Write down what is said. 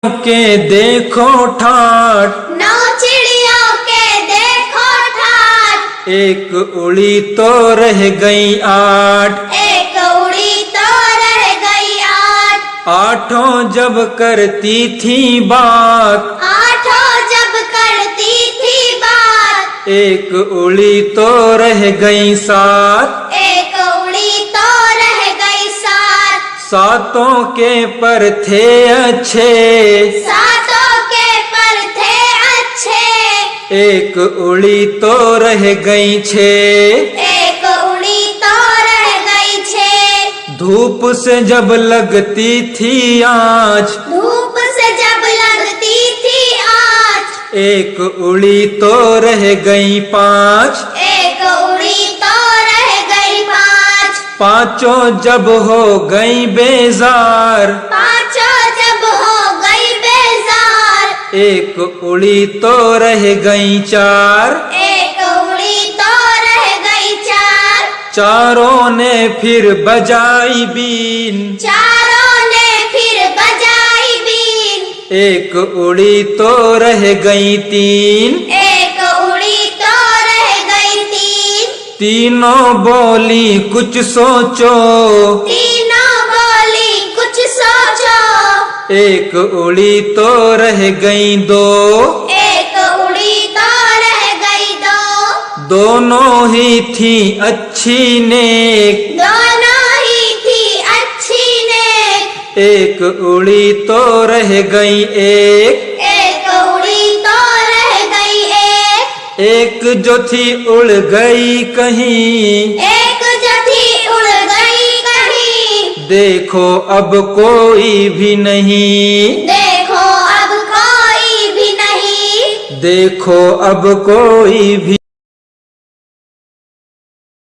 के देखो ठाठ, 9 चिड़ियों के देखो ठाठ। एक उड़ी तो रह गई 8, एक उड़ी तो रह गई 8। आठों जब करती थी बात, आठों जब करती थी बात। एक उड़ी तो रह गई 7, एक उड़ी तो रह गई 7। सातों के पर थे अच्छे, सातों के पर थे अच्छे। एक उड़ी तो रह गई 6, एक उड़ी तो रह गई 6। धूप से जब लगती थी आँच, धूप से जब लगती थी आँच। एक उड़ी तो रह गई 5, एक उड़ी तो रह गई 5। पांचों जब हो गई बेजार, पांचों जब हो गई बेजार। एक उड़ी तो रह गई 4, एक उड़ी तो रह गई 4। चारों ने फिर बजाई बीन, चारों ने फिर बजाई बीन। एक उड़ी तो रह गई 3, एक उड़ी तो रह गई 3। तीनों बोली कुछ सोचो, तीनों बोली कुछ सोचो। एक उड़ी तो रह गई 2, एक उड़ी तो रह गई 2। दोनों ही थी अच्छी नेक, दोनों ही थी अच्छी नेक। एक उड़ी तो रह गई 1, एक उड़ी तो रह गई 1। एक जो थी उड़ गई कहीं, एक जो थी उड़ गई कहीं। देखो अब कोई भी नहीं, देखो अब कोई भी नहीं। देखो अब कोई भी